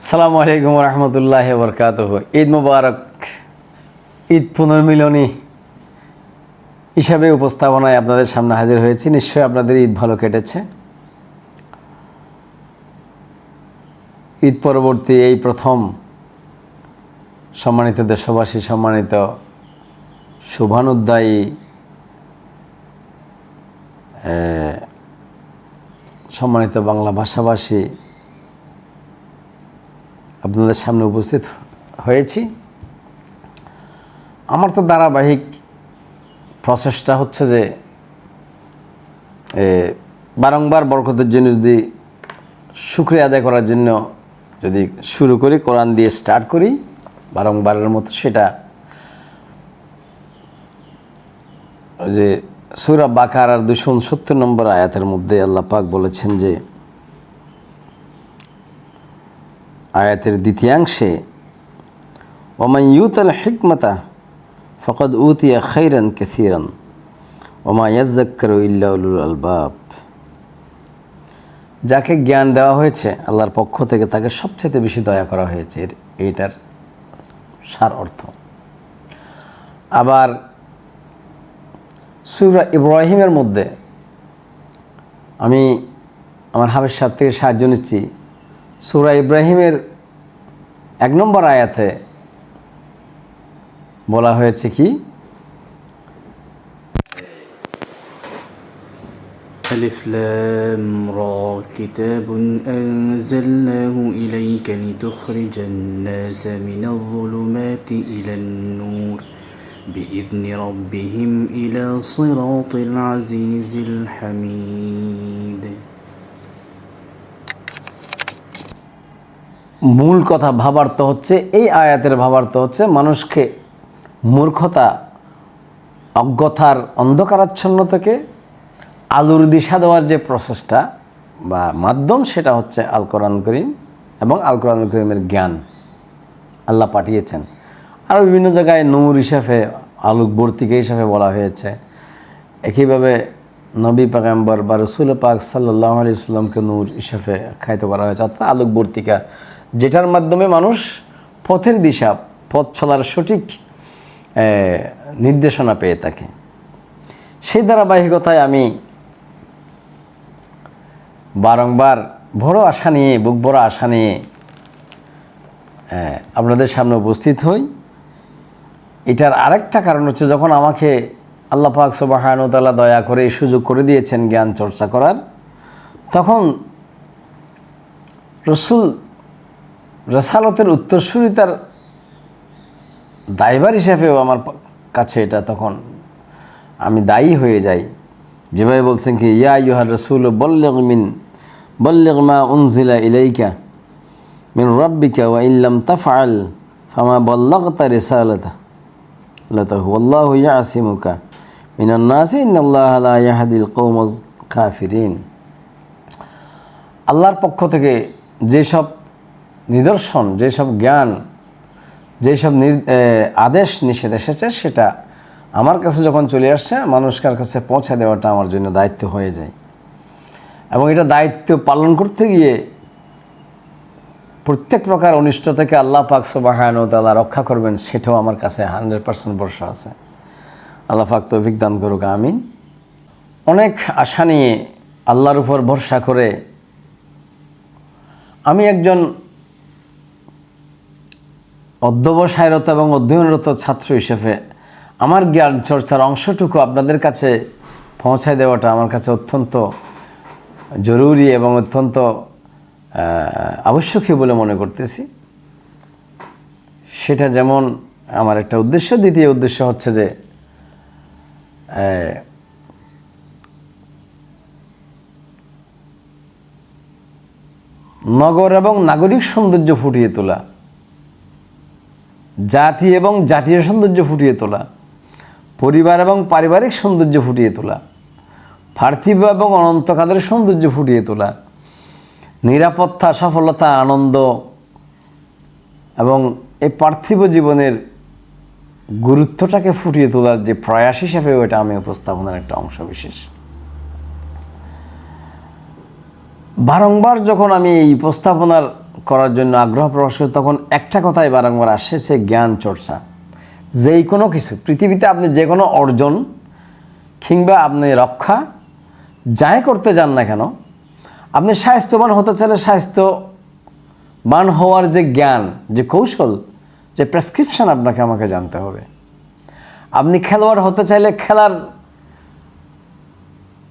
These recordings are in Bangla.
আসসালামু আলাইকুম রহমতুল্লাহি ওয়া বারাকাতুহু। ঈদ মুবারক। ঈদ পুনর্মিলনী হিসাবে উপস্থাপনায় আপনাদের সামনে হাজির হয়েছি। নিশ্চয়ই আপনাদের ঈদ ভালো কেটেছে। ঈদ পরবর্তী এই প্রথম সম্মানিত দেশবাসী, সম্মানিত শুভানুদ্দায়ী সম্মানিত বাংলা ভাষাভাষী আপনাদের সামনে উপস্থিত হয়েছি। আমার তো ধারাবাহিক প্রচেষ্টা হচ্ছে যে বারংবার বরকতের জন্য যদি শুকরিয়া আদায় করার জন্য যদি শুরু করি, কোরআন দিয়ে স্টার্ট করি বারংবারের মতো, সেটা যে সূরা বাকারার 269 নম্বর আয়াতের মধ্যে আল্লাহ পাক বলেছেন যে, আয়াতের দ্বিতীয়াংশে ওমান ইউতাল হিকমাতা ফকদ উতিয়া খাইরান কাসীরান ওমা ইয়াযাক্কারু ইল্লা উলুল আলবাব। যাকে জ্ঞান দেওয়া হয়েছে আল্লাহর পক্ষ থেকে, তাকে সবচেয়ে বেশি দয়া করা হয়েছে, এইটার সার অর্থ। আবার সূরা ইব্রাহিমের মধ্যে আমি আমার হাফেজ সাহেব থেকে সাহায্য নিচ্ছি। সূরা ইব্রাহিমের 1 নম্বর আয়াতে বলা হয়েছে কি, ألف لام را كتاب أنزلناه إليك لتخرج الناس من الظلمات إلى النور بإذن ربهم إلى صراط العزيز الحميد। মূল কথা ভাবার্থ হচ্ছে, এই আয়াতের ভাবার্থ হচ্ছে মানুষকে মূর্খতা, অজ্ঞতার অন্ধকারাচ্ছন্ন থেকে আলোর দিশা দেওয়ার যে প্রসেসটা বা মাধ্যম, সেটা হচ্ছে আল কোরআন করিম এবং আল কোরআন করিমের জ্ঞান আল্লাহ পাঠিয়েছেন। আরও বিভিন্ন জায়গায় নূর হিসাবে, আলোকবর্তিকা হিসাবে বলা হয়েছে। একইভাবে নবী পয়গম্বর বা রাসূল পাক সাল্লাল্লাহু আলাইহি ওয়াসাল্লামকে নূর হিসাবে আখ্যায়িত করা হয়েছে, অর্থাৎ আলোকবর্তিকা, যেটার মাধ্যমে মানুষ পথের দিশা, পথ চলার সঠিক নির্দেশনা পেয়ে থাকে। সেই ধারাবাহিকতায় আমি বারংবার বড় আশা নিয়ে, বুক বড় আশা নিয়ে আপনাদের সামনে উপস্থিত হই। এটার আরেকটা কারণ হচ্ছে, যখন আমাকে আল্লাহ পাক সুবহানাহু ওয়া তাআলা দয়া করে এই সুযোগ করে দিয়েছেন জ্ঞান চর্চা করার, তখন রসুল রেসালতের উত্তরসূরিতার দায়ভার হিসেবেও আমার কাছে এটা তখন আমি দায়ী হয়ে যাই। যেভাবে বলছেন কি, ইয়া আইয়ুহার রাসূল বল্লিগ মা উনজিলা ইলাইকা মিন রাব্বিকা ওয়া ইল্লাম তাফআল ফামা বাল্লাগতা রিসালাতাহু ওয়াল্লাহু ইয়াসিমুকা মিনান নাসি ইন্নাল্লাহা লা ইয়াহদিল কওমাল কাফিরিন। আল্লাহর পক্ষ থেকে যেসব নিদর্শন, যেসব জ্ঞান, যেসব আদেশ নিষেধ এসেছে, সেটা আমার কাছে যখন চলে আসছে, মানুষকার কাছে পৌঁছে দেওয়াটা আমার জন্য দায়িত্ব হয়ে যায়। এবং এটা দায়িত্ব পালন করতে গিয়ে প্রত্যেক প্রকার অনিষ্ট থেকে আল্লাহ পাক সুবহানাহু ওয়া তাআলা রক্ষা করবেন, সেটাও আমার কাছে 100% ভরসা আছে। আল্লাহ পাক তৌফিক দান করুক, আমিন। অনেক আশা নিয়ে আল্লাহর উপর ভরসা করে আমি একজন অধ্যবসায়রত এবং অধ্যয়নরত ছাত্র হিসেবে আমার জ্ঞান চর্চার অংশটুকু আপনাদের কাছে পৌঁছায় দেওয়াটা আমার কাছে অত্যন্ত জরুরি এবং অত্যন্ত আবশ্যকীয় বলে মনে করতেছি। সেটা যেমন আমার একটা উদ্দেশ্য, দ্বিতীয় উদ্দেশ্য হচ্ছে যে নগর এবং নাগরিক সৌন্দর্য ফুটিয়ে তোলা, জাতি এবং জাতীয় সৌন্দর্য ফুটিয়ে তোলা, পরিবার এবং পারিবারিক সৌন্দর্য ফুটিয়ে তোলা, পার্থিব এবং অনন্তকালের সৌন্দর্য ফুটিয়ে তোলা, নিরাপত্তা, সফলতা, আনন্দ এবং এই পার্থিব জীবনের গুরুত্বটাকে ফুটিয়ে তোলার যে প্রয়াস হিসেবে, ওটা আমি উপস্থাপনার একটা অংশ বিশেষ। বারংবার যখন আমি এই উপস্থাপনার করার জন্য আগ্রহ প্রকাশ করে, তখন একটা কথাই বারংবার আসে, সে জ্ঞান চর্চা। যেই কোনো কিছু পৃথিবীতে আপনি যে কোনো অর্জন কিংবা আপনি রক্ষা যাই করতে যান না কেন, আপনি স্বাস্থ্যবান হতে চাইলে স্বাস্থ্যবান হওয়ার যে জ্ঞান, যে কৌশল, যে প্রেসক্রিপশন আপনাকে আমাকে জানতে হবে। আপনি খেলোয়াড় হতে চাইলে খেলার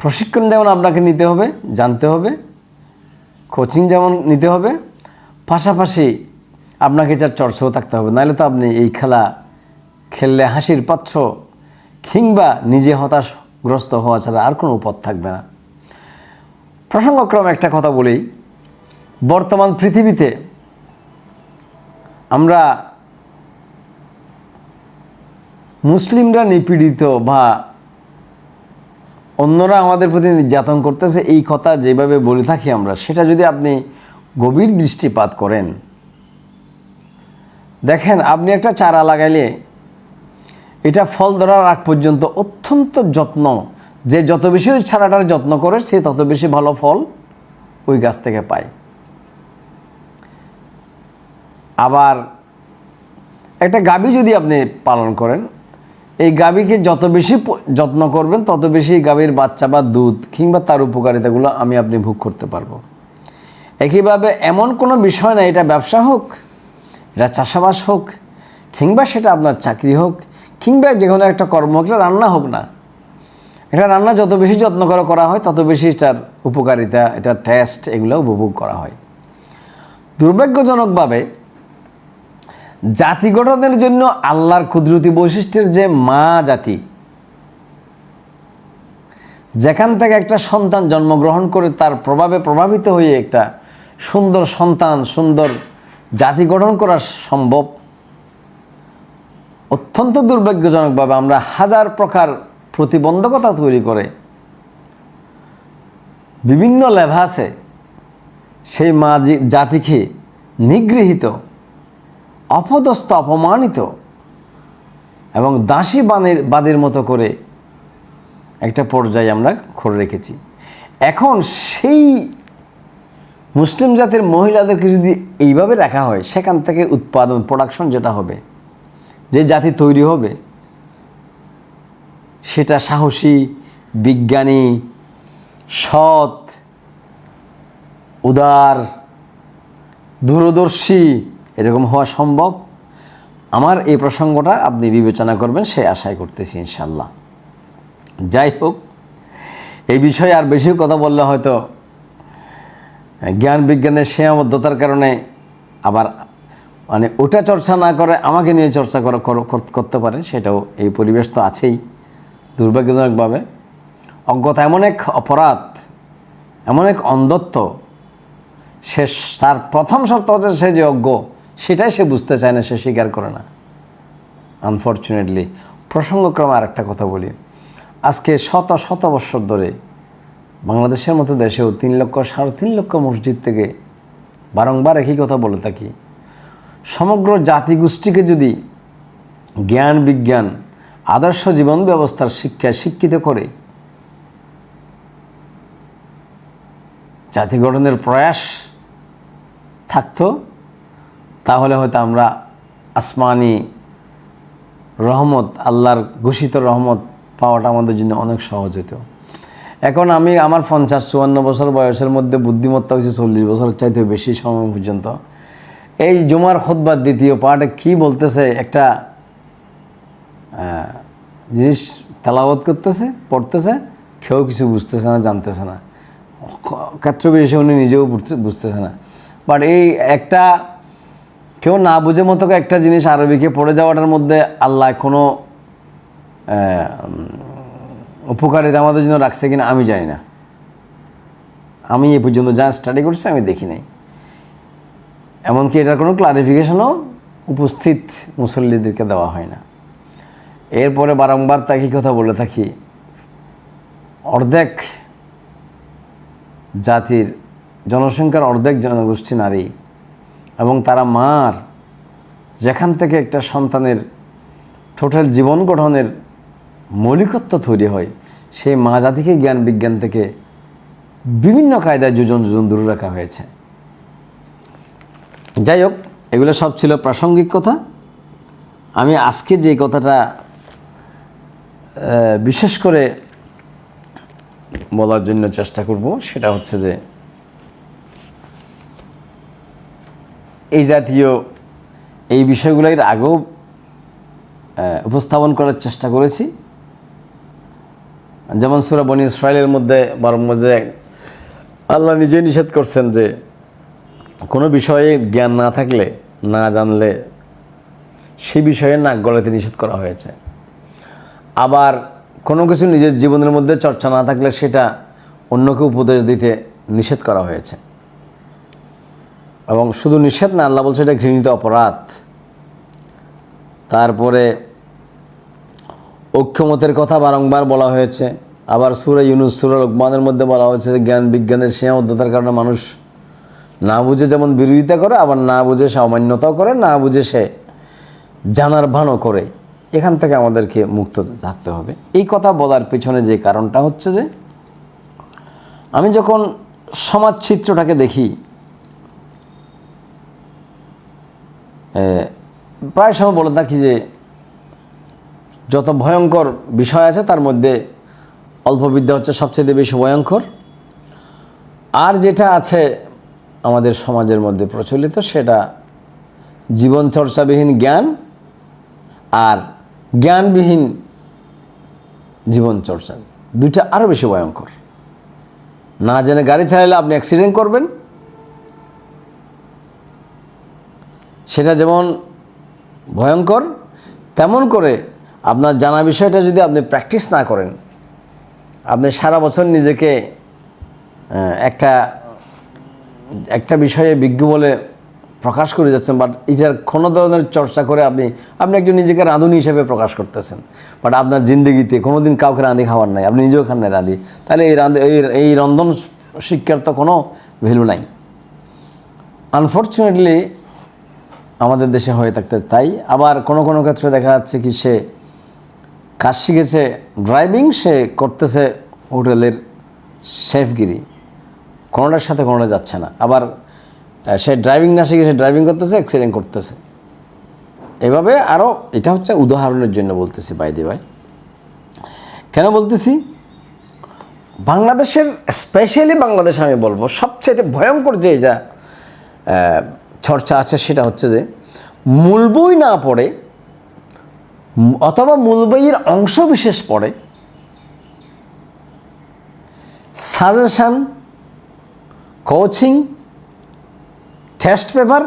প্রশিক্ষণ যেমন আপনাকে নিতে হবে, জানতে হবে, কোচিং যেমন নিতে হবে, পাশাপাশি আপনাকে যার চর্চাও থাকতে হবে। নাহলে তো আপনি এই খেলা খেললে হাসির পাত্র কিংবা নিজে হতাশগ্রস্ত হওয়া ছাড়া আর কোনো পথ থাকবে না। প্রসঙ্গক্রমে একটা কথা বলি, বর্তমান পৃথিবীতে আমরা মুসলিমরা নিপীড়িত বা অন্যরা আমাদের প্রতি নির্যাতন করতেছে, এই কথা যেভাবে বলে থাকি আমরা, সেটা যদি আপনি গভীর দৃষ্টিপাত করেন, দেখেন আপনি একটা চারা লাগাইলে এটা ফল ধরার আগ পর্যন্ত অত্যন্ত যত্ন, যে যত বেশি ওই চারাটার যত্ন করে সে তত বেশি ভালো ফল ওই গাছ থেকে পায়। আবার একটা গাভী যদি আপনি পালন করেন, এই গাভীকে যত বেশি যত্ন করবেন তত বেশি গাভীর বাচ্চা বা দুধ কিংবা তার উপকারিতাগুলো আপনি ভোগ করতে পারবো। একইভাবে এমন কোনো বিষয় না, এটা ব্যবসা হোক, এটা চাষাবাস হোক, কিংবা সেটা আপনার চাকরি হোক, কিংবা যে কোনো একটা কর্ম হোক, এটা রান্না হোক না, এটা রান্না যত বেশি যত্ন করে করা হয় তত বেশি এটার উপকারিতা, এটার টেস্ট, এগুলো উপভোগ করা হয়। দুর্ভাগ্যজনকভাবে জাতি গঠনের জন্য আল্লাহর কুদরতি বৈশিষ্ট্যের যে মা জাতি, যেখান থেকে একটা সন্তান জন্মগ্রহণ করে তার প্রভাবে প্রভাবিত হয়ে একটা সুন্দর সন্তান, সুন্দর জাতি গঠন করা সম্ভব, অত্যন্ত দুর্ভাগ্যজনকভাবে আমরা হাজার প্রকার প্রতিবন্ধকতা তৈরি করে বিভিন্ন লেভাসে সেই মা জাতিকে নিগৃহীত, অপদস্থ, অপমানিত এবং দাসী বাদের মতো করে একটা পর্যায়ে আমরা করে রেখেছি। এখন সেই মুসলিম জাতির মহিলাদেরকে যদি এইভাবে রাখা হয়, সেখান থেকে উৎপাদন, প্রোডাকশন যেটা হবে, যে জাতি তৈরি হবে, সেটা সাহসী, বিজ্ঞানী, সৎ, উদার, দূরদর্শী এরকম হওয়া সম্ভব। আমার এই প্রসঙ্গটা আপনি বিবেচনা করবেন সেই আশাই করতেছি ইনশাল্লাহ। যাই হোক, এই বিষয়ে আর বেশি কথা বললে হয়তো জ্ঞান বিজ্ঞানের সীমাবদ্ধতার কারণে আবার ওটা চর্চা না করে আমাকে নিয়ে চর্চা করতে পারে, সেটাও, এই পরিবেশ তো আছেই। দুর্ভাগ্যজনকভাবে অজ্ঞতা এমন এক অপরাধ, এমন এক অন্ধত্ব, তার প্রথম শর্ত হচ্ছে সে যে অজ্ঞ সেটাই সে বুঝতে চায় না, সে স্বীকার করে না, আনফর্চুনেটলি। প্রসঙ্গক্রমে আর একটা কথা বলি, আজকে শত শত বৎসর ধরে বাংলাদেশের মতো দেশেও 3 লক্ষ, 3.5 লক্ষ মসজিদ থেকে বারংবার একই কথা বলে থাকি, সমগ্র জাতিগোষ্ঠীকে যদি জ্ঞান বিজ্ঞান, আদর্শ জীবন ব্যবস্থার শিক্ষায় শিক্ষিত করে জাতি গঠনের প্রয়াস থাকতো, তাহলে হয়তো আমরা আসমানি রহমত, আল্লাহর ঘোষিত রহমত পাওয়াটা আমাদের জন্য অনেক সহজ হতো। এখন আমার 50-54 বছর বয়সের মধ্যে বুদ্ধিমত্তা হয়েছে 40 বছরের চাইতে বেশি সময় পর্যন্ত। এই জুমার খুতবার দ্বিতীয় পার্টে কি বলতেছে, একটা জিনিস তেলাওয়াত করতেছে, পড়তেছে, কেউ কিছু বুঝতেছে না, জানতেছে না, ক্ষেত্র বিশেষে উনি নিজেও বুঝতেছে না। বাট এই একটা কেউ না বুঝে মতো একটা জিনিস আরবিকে পড়ে যাওয়াটার মধ্যে আল্লাহ কোনো উপকারিতা আমাদের জন্য রাখছে কিনা আমি জানি না। আমি এ পর্যন্ত যা স্টাডি করছি আমি দেখি নাই, এমনকি এটার কোনো ক্লারিফিকেশনও উপস্থিত মুসল্লিদেরকে দেওয়া হয় না। এরপরে বারংবার তাকে কথা বলে থাকি, অর্ধেক জাতির জনসংখ্যার অর্ধেক জনগোষ্ঠী নারী, এবং তারা মার যেখান থেকে একটা সন্তানের টোটাল জীবন গঠনের মৌলিকত্ব তৈরি হয়, সেই মা জাতিকে জ্ঞান বিজ্ঞান থেকে বিভিন্ন কায়দায় যোজন দূরে রাখা হয়েছে। যাই হোক, এগুলো সব ছিল প্রাসঙ্গিক কথা। আমি আজকে যে কথাটা বিশেষ করে বলার জন্য চেষ্টা করব সেটা হচ্ছে যে এই জাতীয় এই বিষয়গুলোর আগেও উপস্থাপন করার চেষ্টা করেছি। যেমন সূরা বনী ইসরাঈলের মধ্যে আল্লাহ নিজে নিষেধ করছেন যে কোনো বিষয়ে জ্ঞান না থাকলে, না জানলে সে বিষয়ে নাক গলাতে নিষেধ করা হয়েছে। আবার কোনো কিছু নিজের জীবনের মধ্যে চর্চা না থাকলে সেটা অন্যকে উপদেশ দিতে নিষেধ করা হয়েছে। এবং শুধু নিষেধ না, আল্লাহ বলছে এটা ঘৃণিত অপরাধ। তারপরে ঐক্যমতের কথা বারংবার বলা হয়েছে। আবার সূরা ইউনূস, সূরা লুকমানের মধ্যে বলা হয়েছে যে জ্ঞান বিজ্ঞানের সীমাবদ্ধতার কারণে মানুষ না বুঝে যেমন বিরোধিতা করে, আবার না বুঝে সে অমান্যতাও করে, না বুঝে সে জানার ভানও করে। এখান থেকে আমাদেরকে মুক্ত থাকতে হবে। এই কথা বলার পেছনে যে কারণটা হচ্ছে যে আমি যখন সমাজ চিত্রটাকে দেখি, প্রায় সময় বলে থাকি যে যত ভয়ঙ্কর বিষয় আছে তার মধ্যে অল্প বিদ্যা হচ্ছে সবচেয়ে বেশি ভয়ঙ্কর। আর যেটা আছে আমাদের সমাজের মধ্যে প্রচলিত সেটা জীবন চর্চাবিহীন জ্ঞান আর জ্ঞানবিহীন জীবন চর্চা, দুইটা আরও বেশি ভয়ঙ্কর। না জেনে গাড়ি চালালে আপনি অ্যাক্সিডেন্ট করবেন, সেটা যেমন ভয়ঙ্কর, তেমন করে আপনার জানা বিষয়টা যদি আপনি প্র্যাকটিস না করেন, আপনি সারা বছর নিজেকে একটা বিষয়ে বিজ্ঞ বলে প্রকাশ করে যাচ্ছেন, বাট এটার কোনো ধরনের চর্চা করে আপনি একজন নিজেকে রাঁধুনি হিসেবে প্রকাশ করতেছেন, বাট আপনার জিন্দগিতে কোনো দিন কাউকে রাঁধি খাওয়ার নাই, আপনি নিজেও খান না রাঁধি, তাহলে এই রন্ধন শিক্ষার তো কোনো ভ্যালু নাই। আনফর্চুনেটলি আমাদের দেশে হয়ে থাকতে তাই। আবার কোনো কোনো ক্ষেত্রে দেখা যাচ্ছে কি সে কাজ শিখেছে ড্রাইভিং, সে করতেছে হোটেলের শেফগিরি, কোনোটার সাথে কোনোটা যাচ্ছে না। আবার সে ড্রাইভিং না শিখে সে ড্রাইভিং করতেছে, অ্যাক্সিডেন্ট করতেছে। এভাবে আরও, এটা হচ্ছে উদাহরণের জন্য বলতেছি, বাইরে ভাই কেন বলতেছি, বাংলাদেশের, স্পেশালি বাংলাদেশে আমি বলবো সবচেয়ে ভয়ঙ্কর যে যা চর্চা আছে সেটা হচ্ছে যে মূল বই না পড়ে অথবা মূল বইয়ের অংশ বিশেষ পড়ে সাজেশন, কোচিং, টেস্ট পেপার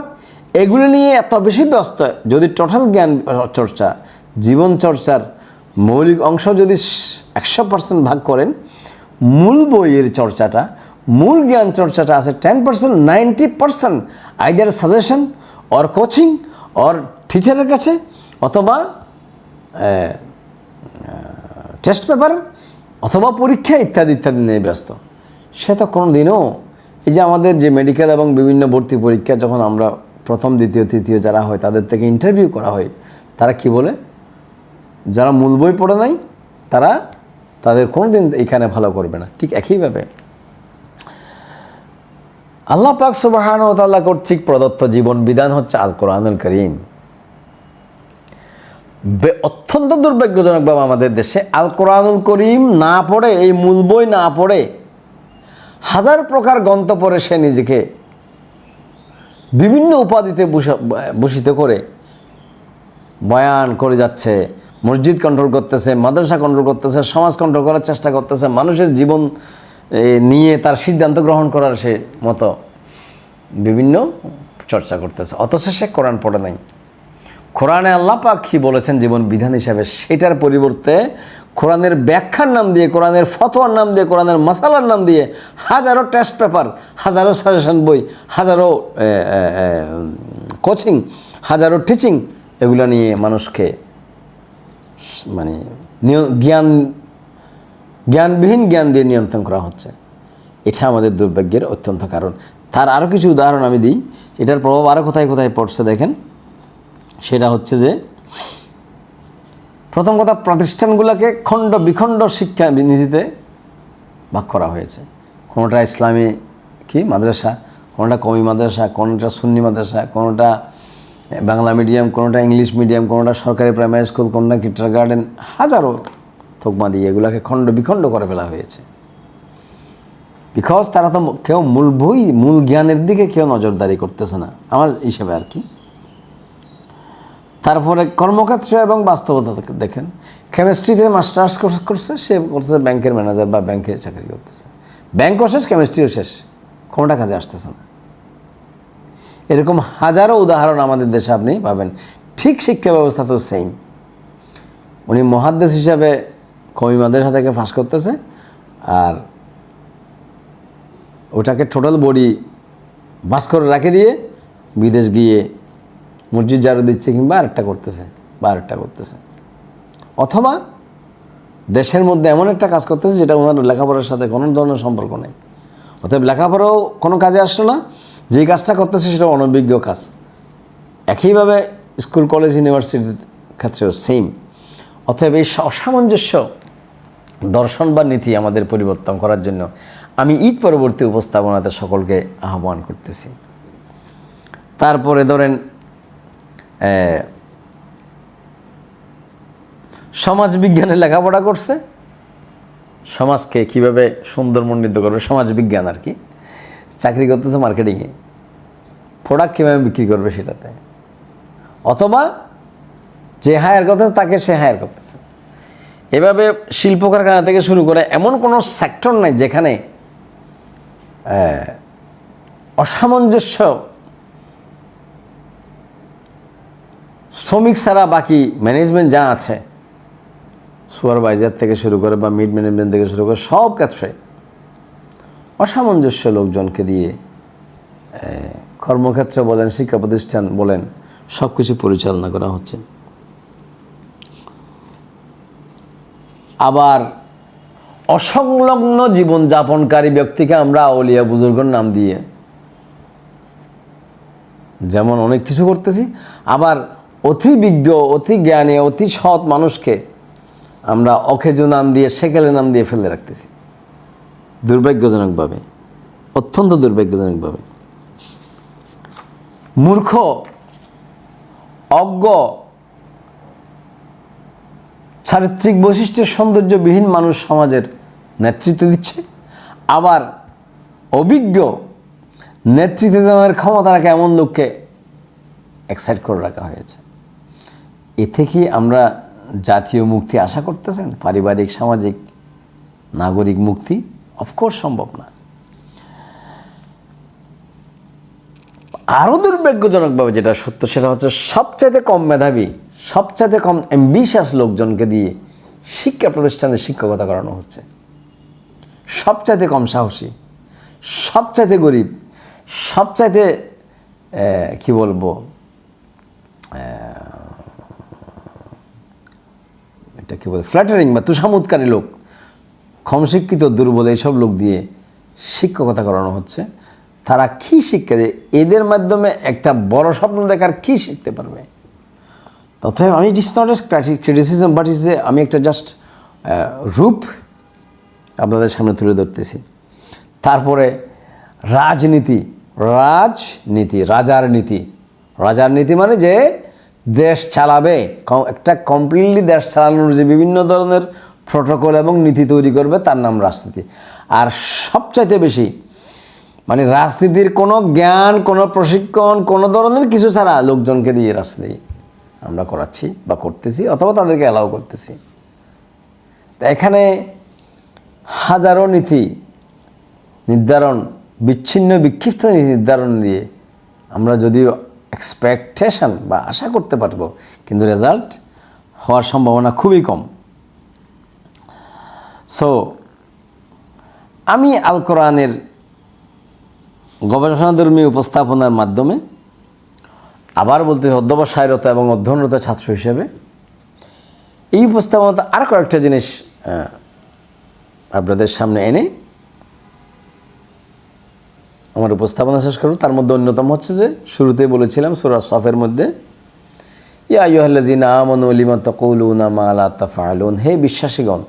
এগুলো নিয়ে এত বেশি ব্যস্ত। যদি টোটাল জ্ঞান চর্চা, জীবন চর্চার মৌলিক অংশ যদি 100% ভাগ করেন, মূল বইয়ের চর্চাটা, মূল জ্ঞান চর্চাটা আছে 10%, 90% either suggestion or coaching or টিচারের কাছে, অথবা টেস্ট পেপার, অথবা পরীক্ষা ইত্যাদি ইত্যাদি নিয়ে ব্যস্ত। সে তো কোনো দিনও, এই যে আমাদের যে মেডিকেল এবং বিভিন্ন ভর্তি পরীক্ষা যখন আমরা প্রথম, দ্বিতীয়, তৃতীয় যারা হয় তাদের থেকে ইন্টারভিউ করা হয়, তারা কি বলে, যারা মূল বই পড়ে নাই তাদের কোনো দিন এখানে ভালো করবে না। ঠিক একইভাবে আল্লাহ পাক সুবহানাহু ওয়া তাআলা কর্তৃক প্রদত্ত জীবন বিধান হচ্ছে আল কোরআনুল কারীম। অত্যন্ত দুর্ভাগ্যজনকভাবে আমাদের দেশে আল কোরআনুল কারীম না পড়ে, এই মূল বই না পড়ে, হাজার প্রকার গ্রন্থ পড়ে সে নিজেকে বিভিন্ন উপাধিতে ভূষিত করে বয়ান করে যাচ্ছে, মসজিদ কন্ট্রোল করতেছে, মাদ্রাসা কন্ট্রোল করতেছে, সমাজ কন্ট্রোল করার চেষ্টা করতেছে, মানুষের জীবন নিয়ে তার সিদ্ধান্ত গ্রহণ করার সে মতো বিভিন্ন চর্চা করতেছে। অথচ সে কোরআন পড়ে নাই। কোরআনে আল্লাহ পাক কি বলেছেন জীবন বিধান হিসাবে, সেটার পরিবর্তে কোরআনের ব্যাখ্যার নাম দিয়ে, কোরআনের ফতোয়ার নাম দিয়ে, কোরআনের মাসালার নাম দিয়ে হাজারো টেস্ট পেপার, হাজারো সাজেশন বই, হাজারো কোচিং, হাজারো টিচিং, এগুলো নিয়ে মানুষকে মানে জ্ঞানবিহীন জ্ঞান দিয়ে নিয়ন্ত্রণ করা হচ্ছে। এটা আমাদের দুর্ভাগ্যের অত্যন্ত কারণ। তার আরও কিছু উদাহরণ আমি দিই, এটার প্রভাব আরও কোথায় কোথায় পড়ছে দেখেন। সেটা হচ্ছে যে প্রথম কথা, প্রতিষ্ঠানগুলোকে খণ্ড বিখণ্ড শিক্ষা নীতিতে ভাগ করা হয়েছে। কোনোটা ইসলামী মাদ্রাসা, কোনোটা কওমি মাদ্রাসা, কোনোটা সুন্নি মাদ্রাসা, কোনোটা বাংলা মিডিয়াম, কোনোটা ইংলিশ মিডিয়াম, কোনোটা সরকারি প্রাইমারি স্কুল, কোনোটা কিন্ডারগার্টেন, হাজারো তকমা দিয়ে এগুলোকে খণ্ড বিখণ্ড করে ফেলা হয়েছে। বিকজ তারা তো কেউ মূল জ্ঞানের দিকে কেউ নজরদারি করতেছে না আমার হিসেবে আর কি। তারপরে কর্মক্ষেত্র এবং বাস্তবতা দেখেন, কেমিস্ট্রিতে মাস্টার্স করছে, সে করছে ব্যাংকের ম্যানেজার বা ব্যাংকে চাকরি করতেছে, ব্যাংকও শেষ, কেমিস্ট্রিও শেষ, কোনোটা কাজে আসতেছে না। এরকম হাজারো উদাহরণ আমাদের দেশে আপনি পাবেন। ঠিক শিক্ষা ব্যবস্থা তো সেম। উনি মুহাদ্দিস হিসাবে কওমি মাদ্রাসা থেকে পাস করতেছে, আর ওটাকে টোটাল বডি বাস করে রাখে দিয়ে বিদেশ গিয়ে মসজিদ ঝাড়ু দিচ্ছে কিংবা আরেকটা করতেছে, অথবা দেশের মধ্যে এমন একটা কাজ করতেছে যেটা ওনার লেখাপড়ার সাথে কোনো ধরনের সম্পর্ক নেই। অতএব লেখাপড়াও কোনো কাজে আসলো না, যেই কাজটা করতেছে সেটা অনভিজ্ঞ কাজ। একইভাবে স্কুল, কলেজ, ইউনিভার্সিটির ক্ষেত্রেও সেম। অতএব এই অসামঞ্জস্য দর্শন বা নীতি আমাদের পরিবর্তন করার জন্য আমি ঈদ পরবর্তী উপস্থাপনাতে সকলকে আহ্বান করতেছি। তারপরে ধরেন সমাজ বিজ্ঞানে লেখাপড়া করছে, সমাজকে কিভাবে সুন্দরমণ্ডিত করবে, সমাজ বিজ্ঞান আর কি, চাকরি করতেছে মার্কেটিংয়ে, প্রোডাক্ট কীভাবে বিক্রি করবে সেটাতে, অথবা যে হায়ার করতেছে তাকে সে হায়ার করতেছে। এভাবে শিল্প কারখানা থেকে শুরু করে এমন কোনো সেক্টর নাই যেখানে অসামঞ্জস্য শ্রমিক ছাড়া বাকি ম্যানেজমেন্ট যা আছে, সুপারভাইজার থেকে শুরু করে বা মিড ম্যানেজমেন্ট থেকে শুরু করে সব ক্ষেত্রে অসামঞ্জস্য লোকজনকে দিয়ে কর্মক্ষেত্র বলেন, শিক্ষা প্রতিষ্ঠান বলেন, সব কিছু পরিচালনা করা হচ্ছে। আবার অসংলগ্ন জীবনযাপনকারী ব্যক্তিকে আমরা আউলিয়া বুজুর্গের নাম দিয়ে যেমন অনেক কিছু করতেছি, আবার অতি বিজ্ঞ, অতি জ্ঞানী, অতি সৎ মানুষকে আমরা অকেজো নাম দিয়ে, সেকেলে নাম দিয়ে ফেলে রাখতেছি, দুর্ভাগ্যজনকভাবে, অত্যন্ত দুর্ভাগ্যজনকভাবে। মূর্খ, অজ্ঞ, চারিত্রিক বৈশিষ্ট্যের সৌন্দর্যবিহীন মানুষ সমাজের নেতৃত্ব দিচ্ছে, আবার অভিজ্ঞ নেতৃত্ব দেওয়ার ক্ষমতা রাখা এমন লোককে এক্সাইট করে রাখা হয়েছে। এতে কি আমরা জাতীয় মুক্তি আশা করতেছেন? পারিবারিক, সামাজিক, নাগরিক মুক্তি অফকোর্স সম্ভব না। আরও দুর্ভাগ্যজনকভাবে যেটা সত্য সেটা হচ্ছে সবচাইতে কম মেধাবী, সবচাইতে কম অ্যাম্বিশাস লোকজনকে দিয়ে শিক্ষা প্রতিষ্ঠানে শিক্ষকতা করানো হচ্ছে। সবচাইতে কম সাহসী, সবচাইতে গরিব, সবচাইতে কি বলবো, এটা কি বলে, ফ্ল্যাটারিং বা তুষামুৎকারী লোক, কম শিক্ষিত, দুর্বল, এইসব লোক দিয়ে শিক্ষকতা করানো হচ্ছে। তারা কী শিক্ষা দেয়? এদের মাধ্যমে একটা বড় স্বপ্ন দেখার কী শিখতে পারবে? তথাপি আমি, it is not a criticism, but is a, আমি একটা জাস্ট রূপ আপনাদের সামনে তুলে ধরতেছি। তারপরে রাজনীতি, রাজার নীতি মানে যে দেশ চালাবে, একটা কমপ্লিটলি দেশ চালানোর যে বিভিন্ন ধরনের প্রোটোকল এবং নীতি তৈরি করবে, তার নাম রাজনীতি। আর সবচাইতে বেশি মানে রাজনীতির কোনো জ্ঞান, কোনো প্রশিক্ষণ, কোনো ধরনের কিছু ছাড়া লোকজনকে দিয়ে রাজনীতি আমরা করাচ্ছি বা করতেছি, অথবা তাদেরকে অ্যালাউ করতেছি। তো এখানে হাজারো নীতি নির্ধারণ, বিচ্ছিন্ন বিক্ষিপ্ত নীতি নির্ধারণ দিয়ে আমরা যদিও এক্সপেকটেশন বা আশা করতে পারবো, কিন্তু রেজাল্ট হওয়ার সম্ভাবনা খুবই কম। সো আমি আল কোরআনের গবেষণাধর্মী উপস্থাপনার মাধ্যমে, আবার বলতে অধ্যবসায়রত এবং অধ্যয়নরত ছাত্র হিসেবে এই উপস্থাপনাতে আর কয়েকটা জিনিস আপনাদের সামনে এনে আমার উপস্থাপনা শেষ করব। তার মধ্যে অন্যতম হচ্ছে যে, শুরুতেই বলেছিলাম সূরা সফের মধ্যে, ইয়া আইয়ুহাল্লাযীনা আমানু লিমা তাকুলুনা মা লা তাফআলুন, হে বিশ্বাসীগণ,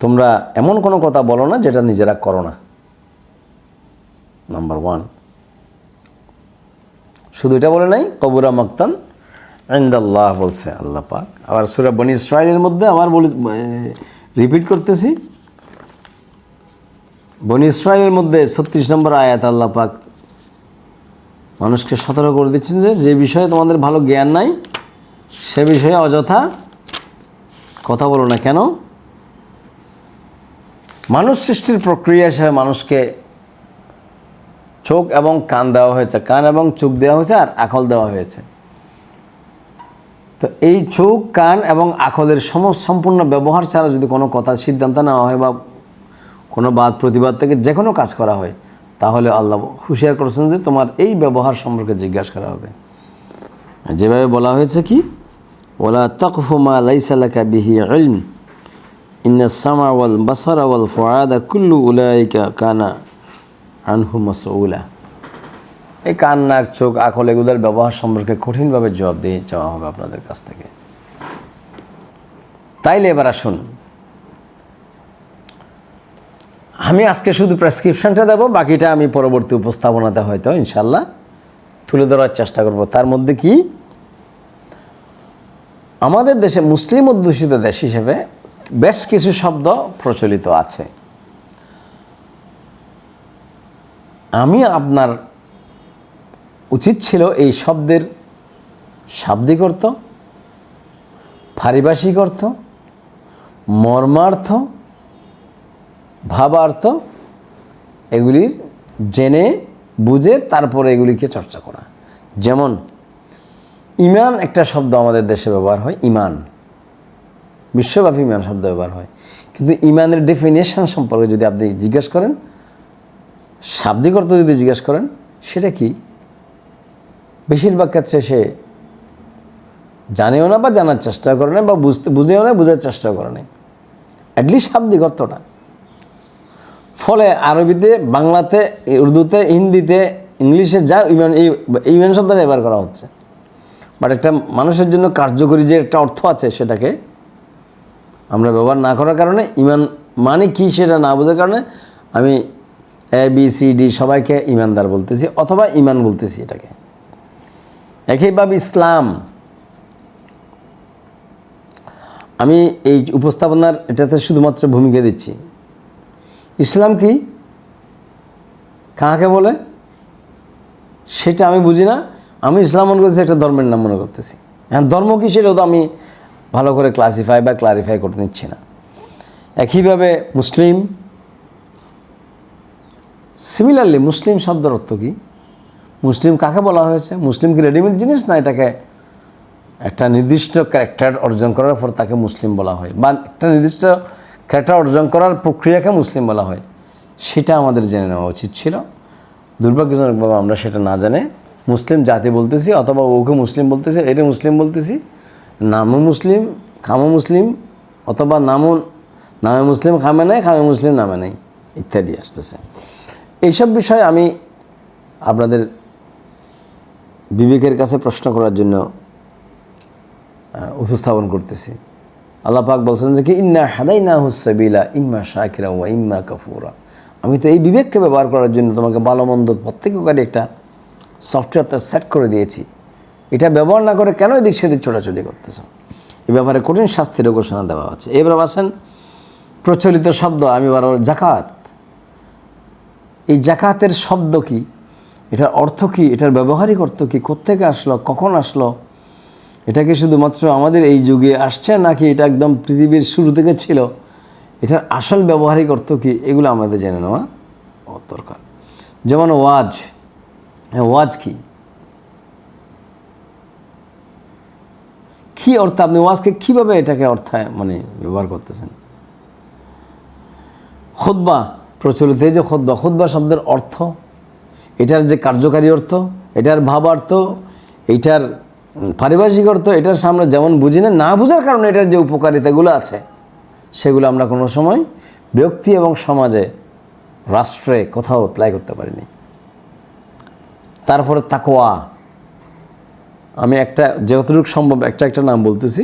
তোমরা এমন কোনো কথা বলো না যেটা নিজেরা করো না। নাম্বার 1। শুধু এটা বলে নাই, কবুরা মাক্তান ইনদাল্লাহ বলছে আল্লাহ পাক। আবার সূরা বনী ইসরাঈলের মধ্যে আবার রিপিট করতেছি, বনী ইসরাঈলের মধ্যে 36 নম্বর আয়াত আল্লাহ পাক মানুষকে সতর্ক করে দিচ্ছেন যে বিষয়ে তোমাদের ভালো জ্ঞান নাই সে বিষয়ে অযথা কথা বলো না। কেন? মানুষ সৃষ্টির প্রক্রিয়া হিসেবে মানুষকে চোখ এবং কান দেওয়া হয়েছে, কান এবং চোখ দেওয়া হয়েছে আর আকল দেওয়া হয়েছে। তো এই চোখ, কান এবং আকলের সম্পূর্ণ ব্যবহার ছাড়া যদি কোনো কথা সিদ্ধান্ত নেওয়া হয় বা কোনো বাদ প্রতিবাদ থেকে যে কোনো কাজ করা হয়, তাহলে আল্লাহ হুঁশিয়ার করেছেন যে তোমার এই ব্যবহার সম্পর্কে জিজ্ঞাসা করা হবে। যেভাবে বলা হয়েছে কি, ওয়ালা তাকফু মা লাইসা লাকা বিহি ইলম ইন্নাস সামা ওয়াল বাসারা ওয়াল ফুআদা কুল্লু উলাইকা কানা আনহু মাসউলা। এই কান, নাক, চোখ, আকল এগুলোর ব্যবহার সম্পর্কে কঠিনভাবে জবাব দিয়ে চাওয়া হবে আপনাদের কাছ থেকে। তাইলে এবার আসুন, আমি আজকে শুধু প্রেসক্রিপশনটা দেব, বাকিটা আমি পরবর্তী উপস্থাপনাতে হয়তো ইনশাল্লাহ তুলে ধরার চেষ্টা করব। তার মধ্যে কি, আমাদের দেশে মুসলিম অধ্যুষিত দেশ হিসেবে বেশ কিছু শব্দ প্রচলিত আছে। আমি আপনার উচিত ছিল এই শব্দের শাব্দিক অর্থ, পারিভাষিক অর্থ, মর্মার্থ, ভাবার্থ এগুলির জেনে বুঝে তারপরে এগুলিকে চর্চা করা। যেমন ঈমান একটা শব্দ আমাদের দেশে ব্যবহার হয়, ঈমান, বিশ্বব্যাপী ঈমান শব্দ ব্যবহার হয়, কিন্তু ঈমানের ডেফিনেশন সম্পর্কে যদি আপনি জিজ্ঞেস করেন, শাব্দিক অর্থ যদি জিজ্ঞেস করেন, সেটা কি, বেশিরভাগ ক্ষেত্রে সে জানেও না বা জানার চেষ্টা করে না, বা বুঝেও না, বোঝার চেষ্টা করে না, অ্যাটলিস্ট শাব্দিক অর্থটা। ফলে আরবিতে, বাংলাতে, উর্দুতে, হিন্দিতে, ইংলিশে যা ঈমান শব্দটা ব্যবহার করা হচ্ছে, বাট একটা মানুষের জন্য কার্যকরী যে একটা অর্থ আছে সেটাকে আমরা ব্যবহার না করার কারণে, ঈমান মানে কি সেটা না বোঝার কারণে আমি ABCD সবাইকে ঈমানদার বলতেছি অথবা ঈমান বলতেছি এটাকে। একইভাবে ইসলাম, আমি এই উপস্থাপনার এটাতে শুধুমাত্র ভূমিকা দিচ্ছি। ইসলাম কি, কাকে বলে সেটা আমি বুঝি না, আমি ইসলাম মনে করছি একটা ধর্মের নাম মনে করতেছি। হ্যাঁ, ধর্ম কি সেটাও তো আমি ভালো করে ক্লাসিফাই বা ক্লারিফাই করতে নিচ্ছি না। একইভাবে মুসলিম, সিমিলারলি মুসলিম শব্দের অর্থ কি, মুসলিম কাকে বলা হয়েছে, মুসলিম কি রেডিমেড জিনিস না এটাকে একটা নির্দিষ্ট ক্যারেক্টার অর্জন করার পর তাকে মুসলিম বলা হয়, বা একটা নির্দিষ্ট ক্যারেক্টার অর্জন করার প্রক্রিয়াকে মুসলিম বলা হয়, সেটা আমাদের জেনে নেওয়া উচিত ছিল। দুর্ভাগ্যজনকভাবে আমরা সেটা না জেনে মুসলিম জাতি বলতেছি অথবা ওকে মুসলিম বলতেছি, এটা মুসলিম বলতেছি, নামও মুসলিম, খামও মুসলিম, অথবা নামে মুসলিম খামে নাই, খামে মুসলিম নামে নাই, ইত্যাদি আসতেছে। এইসব বিষয়ে আমি আপনাদের বিবেকের কাছে প্রশ্ন করার জন্য উপস্থাপন করতেছি। আল্লাহ পাক বলছেন যে কি, ইন্না হাদাইনাহুস সাবিলা ইম্মা শাকিরা ওয়া ইম্মা কাফুরা। আমি তো এই বিবেককে ব্যবহার করার জন্য তোমাকে ভালো মন্দ প্রত্যেককারী একটা সফটওয়্যারটা সেট করে দিয়েছি, এটা ব্যবহার না করে কেন এদিক সেদিক ছোটাছুটি করতেছ, এই ব্যাপারে কঠিন শাস্তির ঘোষণা দেওয়া হচ্ছে। এবার আসেন প্রচলিত শব্দ, আমি বারবার জাকাত, এই জাকাতের শব্দ কি, এটার অর্থ কি, এটার ব্যবহারিক অর্থ কি, কোত্থেকে আসলো, কখন আসলো, এটা কি শুধুমাত্র আমাদের এই যুগে আসছে নাকি এটা একদম পৃথিবীর শুরু থেকে ছিল, এটার আসল ব্যবহারিক অর্থ কি, এগুলো আমাদের জেনে নেওয়া দরকার। যেমন ওয়াজ, হ্যাঁ ওয়াজ কি, কী অর্থ, আপনি ওয়াজকে কীভাবে এটাকে অর্থায় মানে ব্যবহার করতেছেন। খুতবা প্রচলিত, এই যে খুতবা, খুতবা শব্দের অর্থ, এটার যে কার্যকারী অর্থ, এটার ভাবার্থ, এইটার পারিভাষিক অর্থ, এটার সামনে যেমন বুঝি না বোঝার কারণে এটার যে উপকারিতাগুলো আছে সেগুলো আমরা কোনো সময় ব্যক্তি এবং সমাজে, রাষ্ট্রে কোথাও অ্যাপ্লাই করতে পারিনি। তারপরে তাকওয়া, আমি একটা যতটুকু সম্ভব একটা নাম বলতেছি।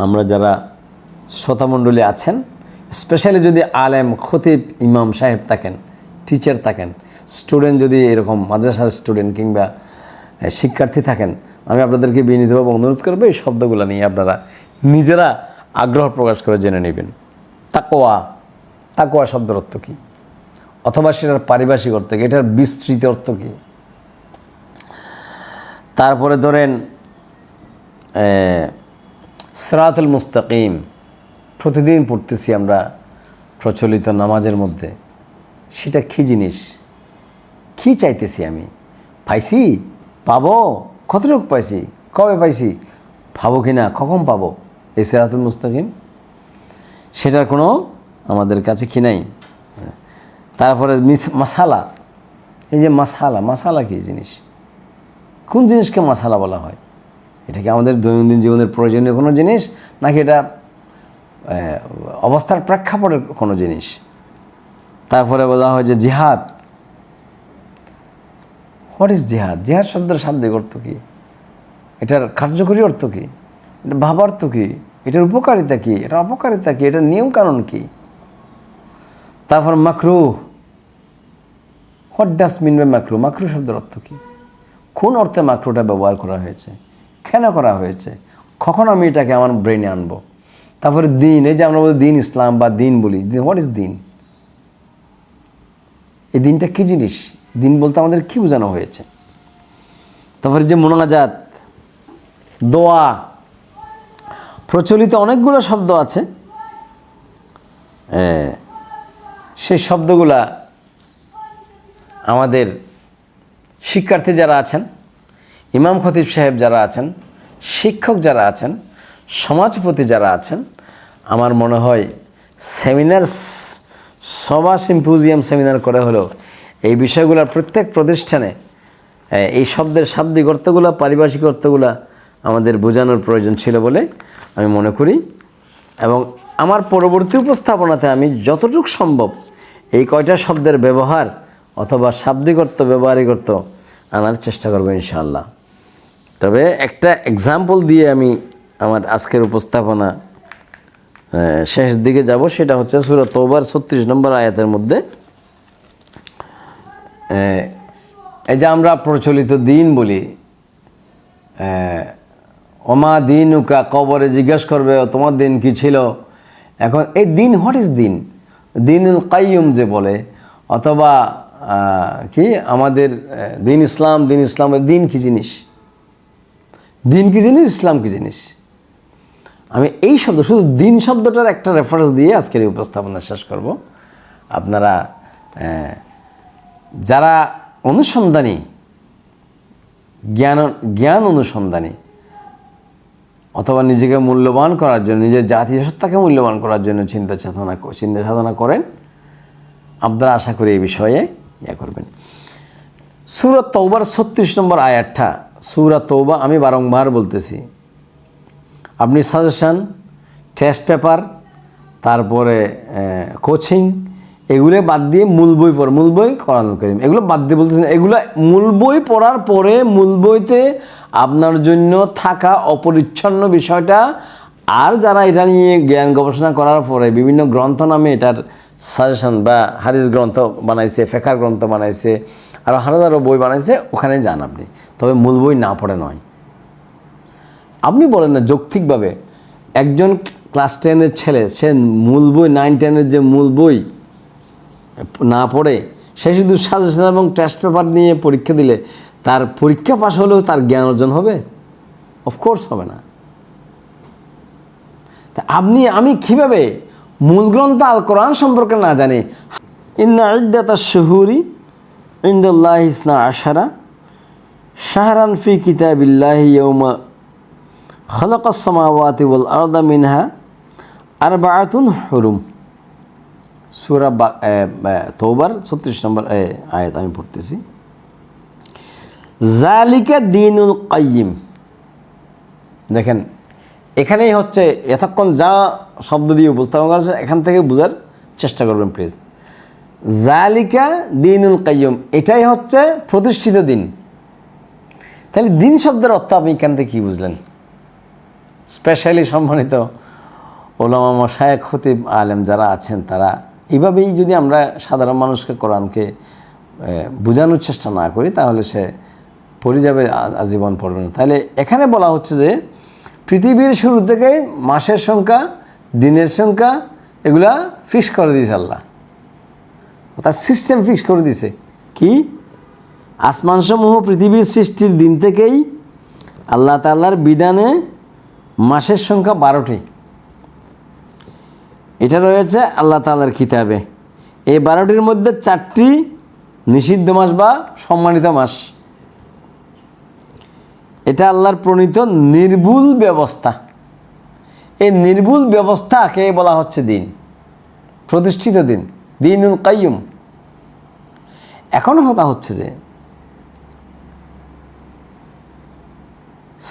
আমরা যারা শ্রোতামণ্ডলী আছেন, স্পেশালি যদি আলেম, খতিব, ইমাম সাহেব থাকেন, টিচার থাকেন, স্টুডেন্ট যদি এরকম মাদ্রাসার স্টুডেন্ট কিংবা শিক্ষার্থী থাকেন, আমি আপনাদেরকে বিনীতভাবে অনুরোধ করবো এই শব্দগুলো নিয়ে আপনারা নিজেরা আগ্রহ প্রকাশ করে জেনে নেবেন। তাকওয়া, তাকওয়া শব্দের অর্থ কী, অথবা সেটার পারিভাষিক অর্থ কী, এটার বিস্তৃত অর্থ কী। তারপরে ধরেন সিরাতুল মুস্তাকিম প্রতিদিন পড়তেছি আমরা প্রচলিত নামাজের মধ্যে, সেটা কী জিনিস, কী চাইতেছি আমি, পাইছি, পাবো, কতটুকু পাইছি, কবে পাইছি, পাবো কি না, কখন পাবো, এই সিরাতুল মুস্তাকিম সেটার কোনো আমাদের কাছে কি নাই। তারপরে মাসালা, এই যে মাসালা, মাসালা কী জিনিস, কোন জিনিসকে মাসালা বলা হয়, এটা কি আমাদের দৈনন্দিন জীবনের প্রয়োজনীয় কোনো জিনিস নাকি এটা অবস্থার প্রেক্ষাপটের কোনো জিনিস। তারপরে বলা হয় যে জিহাদ, হোয়াট ইজ জিহাদ, জিহাদ শব্দের শাব্দিক অর্থ কী, এটার কার্যকরী অর্থ কী, এটা ভাবার্থ কী, এটার উপকারিতা কী, এটার অপকারিতা কী, এটার নিয়মকানুন কী। তারপর মাকরুহ, হোয়াট ডাস মিন বাই মাকরুহ, মাকরুহ শব্দের অর্থ কী, কোন অর্থে মাকরুহটা ব্যবহার করা হয়েছে, কেন করা হয়েছে, কখন আমি এটাকে আমার ব্রেনে আনবো। তারপরে দিন, এই যে আমরা বলি দিন ইসলাম বা দিন বলি, হোয়াট ইজ দিন, এই দিনটা কী জিনিস, দিন বলতে আমাদের কী বোঝানো হয়েছে। তারপরে যে মোনাজাত, দোয়া, প্রচলিত অনেকগুলো শব্দ আছে, সেই শব্দগুলা আমাদের শিক্ষার্থী যারা আছেন, ইমাম খতিব সাহেব যারা আছেন, শিক্ষক যারা আছেন, সমাজপতি যারা আছেন, আমার মনে হয় সেমিনার, সভা, সিম্পোজিয়াম সেমিনার করে হলেও এই বিষয়গুলোর প্রত্যেক প্রতিষ্ঠানে এই শব্দের শাব্দিক অর্থগুলো, পারিভাষিক অর্থগুলো আমাদের বোঝানোর প্রয়োজন ছিল বলে আমি মনে করি। এবং আমার পরবর্তী উপস্থাপনাতে আমি যতটুকু সম্ভব এই কয়টা শব্দের ব্যবহার অথবা শাব্দিক অর্থ, ব্যবহারিক অর্থ আনার চেষ্টা করবো ইনশাআল্লাহ। তবে একটা এক্সাম্পল দিয়ে আমি আমার আজকের উপস্থাপনা শেষ দিকে যাব, সেটা হচ্ছে সূরা তওবার 36 নম্বর আয়াতের মধ্যে এই যে আমরা প্রচলিত দিন বলি, ওমা দিনুকা, কবরে জিজ্ঞেস করবে তোমার দিন কি ছিল। এখন এই দিন, হোয়াট ইজ দিন, দিনুল কাইয়ুম যে বলে, অথবা কি আমাদের দিন ইসলাম, দিন ইসলামের দিন কি জিনিস, দিন কি জিনিস, ইসলাম কি জিনিস। আমি এই শব্দ, শুধু দিন শব্দটার একটা রেফারেন্স দিয়ে আজকের এই উপস্থাপনা শেষ করব। আপনারা যারা অনুসন্ধানী, জ্ঞান অনুসন্ধানী, অথবা নিজেকে মূল্যবান করার জন্য, নিজের জাতীয় সত্তাকে মূল্যবান করার জন্য চিন্তা সাধনা করেন, আপনারা আশা করি এই বিষয়ে করবেন। সূরা তওবার 36 নম্বর আয়াতটা, সূরা তওবা আমি বারংবার বলতেছি, আপনি সাজেশান, টেস্ট পেপার, তারপরে কোচিং, এগুলো বাদ দিয়ে মূল বই পড়, মূল বই কোরআনুল কারীম, এগুলো বাদ দিয়ে বলতেছেন, এগুলো মূল বই পড়ার পরে মূল বইতে আপনার জন্য থাকা অপরিচ্ছন্ন বিষয়টা, আর যারা এটা নিয়ে জ্ঞান গবেষণা করার পরে বিভিন্ন গ্রন্থ নামে এটার সাজেশন বা হাদিস গ্রন্থ বানাইছে, ফেকার গ্রন্থ বানাইছে, আরও হাজারো বই বানাইছে, ওখানে যান আপনি, তবে মূল বই না পড়ে নয়। আপনি বলেন না যৌক্তিকভাবে একজন ক্লাস 10-এর ছেলে, সে মূল বই 9-10-এর যে মূল বই না পড়ে সে শুধু সাজেশন এবং টেস্ট পেপার নিয়ে পরীক্ষা দিলে তার পরীক্ষা পাশ হলেও তার জ্ঞান অর্জন হবে? অফকোর্স হবে না। তা আমি কীভাবে মূল গ্রন্থ আল কোরআন সম্পর্কে না জানি, ইন্না ইদ্দাতাশ শুহুরি ইনদাল্লাহি 12 শাহরান ফি কিতাবিল্লাহি ইয়াওমা খালাকাস সামাওয়াতি ওয়াল আরদা মিনহা আরবাআতুন হুরুম। সূরা তওবার 36 নম্বর আয়াত আমি পড়তেছি। জালিকা দীনুল কাইয়িম। দেখেন এখানেই হচ্ছে, এতক্ষণ যা শব্দ দিয়ে উপস্থাপন করা হচ্ছে এখান থেকে বোঝার চেষ্টা করবেন প্লিজ। জালিকা দীনুল কাইয়িম, এটাই হচ্ছে প্রতিষ্ঠিত দিন। তাহলে দিন শব্দের অর্থ আপনি এখান থেকে কী বুঝলেন? স্পেশালি সম্মানিত ওলামা, মাশায়েখ, খতিব, আলেম যারা আছেন, তারা এইভাবেই যদি আমরা সাধারণ মানুষকে কোরআনকে বোঝানোর চেষ্টা না করি তাহলে সে পড়ে যাবে, আজীবন পড়বে না। তাহলে এখানে বলা হচ্ছে যে পৃথিবীর শুরু থেকে মাসের সংখ্যা, দিনের সংখ্যা এগুলা ফিক্স করে দিয়েছে আল্লাহ, তার সিস্টেম ফিক্স করে দিয়েছে। কি? আসমানসমূহ পৃথিবীর সৃষ্টির দিন থেকেই আল্লাহ তাআলার বিধানে মাসের সংখ্যা 12টি। এটা রয়েছে আল্লাহ তাআলার কিতাবে। এই 12টির মধ্যে 4টি নিষিদ্ধ মাস বা সম্মানিত মাস। এটা আল্লাহর প্রণীত নির্ভুল ব্যবস্থা। এই নির্ভুল ব্যবস্থাকে বলা হচ্ছে দিন, প্রতিষ্ঠিত দিন, দিনুল কাইয়ুম। এখন কথা হচ্ছে যে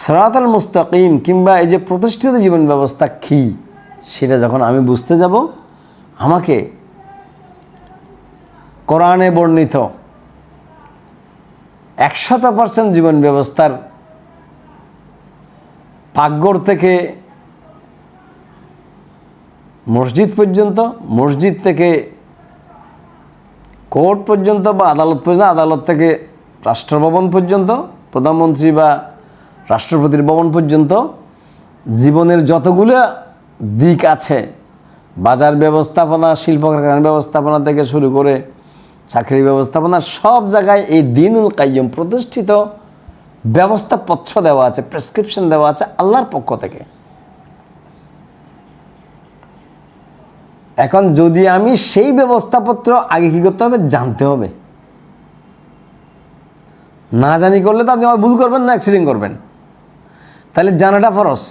সিরাতাল মুস্তাকিম কিংবা এই যে প্রতিষ্ঠিত জীবন ব্যবস্থা কি, সেটা যখন আমি বুঝতে যাব, আমাকে কোরআনে বর্ণিত 100% জীবন ব্যবস্থার পাকঘর থেকে মসজিদ পর্যন্ত, মসজিদ থেকে কোর্ট পর্যন্ত বা আদালত পর্যন্ত, আদালত থেকে রাষ্ট্রভবন পর্যন্ত, প্রধানমন্ত্রী বা রাষ্ট্রপতির ভবন পর্যন্ত জীবনের যতগুলো দিক আছে, বাজার ব্যবস্থাপনা, শিল্প কারখানা ব্যবস্থাপনা থেকে শুরু করে চাকরি ব্যবস্থাপনা, সব জায়গায় এই দিনুল কাইয়ুম প্রতিষ্ঠিত ব্যবস্থাপত্র দেওয়া আছে, প্রেসক্রিপশন দেওয়া আছে আল্লাহর পক্ষ থেকে। এখন যদি আমি সেই ব্যবস্থাপত্র আগে কী করতে হবে? জানতে হবে। না জানি করলে তো আপনি ভুল করবেন না অ্যাক্সিডেন্ট করবেন। তাহলে জানাটা ফরজ,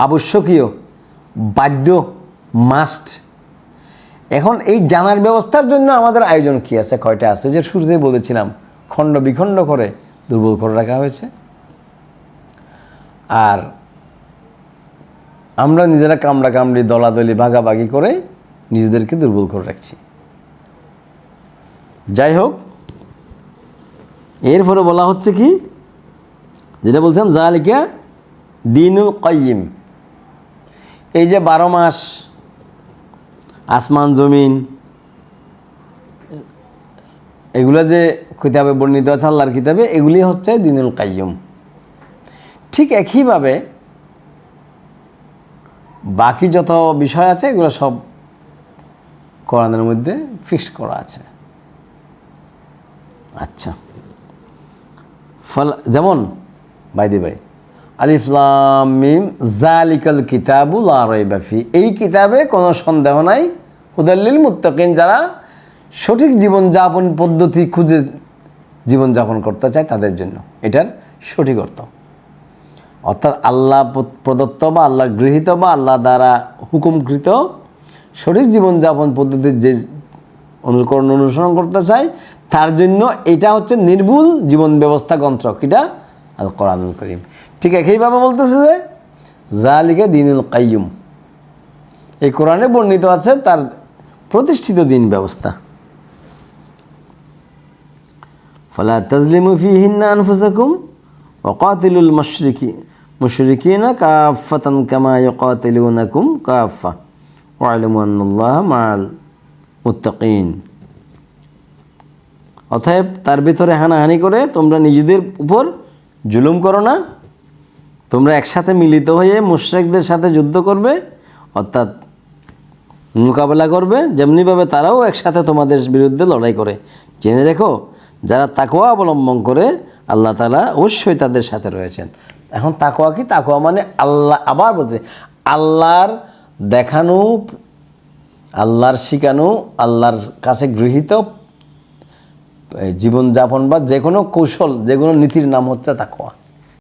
আবশ্যকীয়, বাধ্য, মাস্ট। এখন এই জানার ব্যবস্থার জন্য আমাদের আয়োজন কি আছে, কয়টা আছে? যে শুরুতেই বলেছিলাম, খণ্ড বিখণ্ড করে দুর্বল করে রাখা হয়েছে। আর আমরা নিজেরা কামড়াকামড়ি, দলাদলি, ভাগাভাগি করে নিজেদেরকে দুর্বল করে রাখছি। যাই হোক, এরপরে বলা হচ্ছে কি, যেটা বলছিলাম, যালিকা দিনুল কাইয়িম। এই যে 12 মাস, আসমান জমিন, এগুলো যে কিতাবে বর্ণিত আছে আল্লাহর কিতাবে, এগুলি হচ্ছে দিনুল কাইয়ুম। ঠিক একইভাবে বাকি যত বিষয় আছে এগুলো সব কোরআনের মধ্যে ফিক্স করা আছে। আচ্ছা, যেমন বাইদি ভাই, আলিফ লাম মিম যালিকাল কিতাবু লা রাইবা ফি, এই কিতাবে কোনো সন্দেহ নাই, হুদাল লিল মুত্তাকিন, যারা সঠিক জীবনযাপন পদ্ধতি খুঁজে জীবনযাপন করতে চায় তাদের জন্য এটার সঠিক অর্থ। অর্থাৎ আল্লাহ প্রদত্ত বা আল্লাহ গৃহীত বা আল্লাহ দ্বারা হুকুমকৃত সঠিক জীবনযাপন পদ্ধতির যে অনুসরণ করতে চায় তার জন্য এটা হচ্ছে নির্ভুল জীবন ব্যবস্থা গ্রন্থ, কিটা? আল কোরআনুল কারীম। ঠিক একইভাবে বলতেছে যে যালিকা দিনুল কাইয়ুম, এই কোরআনে বর্ণিত আছে তার প্রতিষ্ঠিত দিন ব্যবস্থা। ফালা তাজলিমু ফীহিন্না আনফুসাকুম ওয়া কাতিলুল মুশরিকিনা কাফাতান কামা ইউকাতিলুনাকুম কাফা ওয়া আলামু আন্নাল্লাহা মাআল মুত্তাকিন। অতএব তার ভিতরে হানাহানি করে তোমরা নিজেদের উপর জুলুম করো না, তোমরা একসাথে মিলিত হয়ে মুশরিকদের সাথে যুদ্ধ করবে, অর্থাৎ মোকাবেলা করবে, যেমনিভাবে তারাও একসাথে তোমাদের বিরুদ্ধে লড়াই করে। জেনে রেখো, যারা তাকওয়া অবলম্বন করে আল্লাহ তাআলা অবশ্যই তাদের সাথে রয়েছেন। এখন তাকওয়া কি? তাকওয়া মানে আল্লাহ, আবার বলছে আল্লাহর দেখানো, আল্লাহর শিখানো, আল্লাহর কাছে গৃহীত জীবনযাপন বা যে কোনো কৌশল, যে কোনো নীতির নাম হচ্ছে তাকওয়া।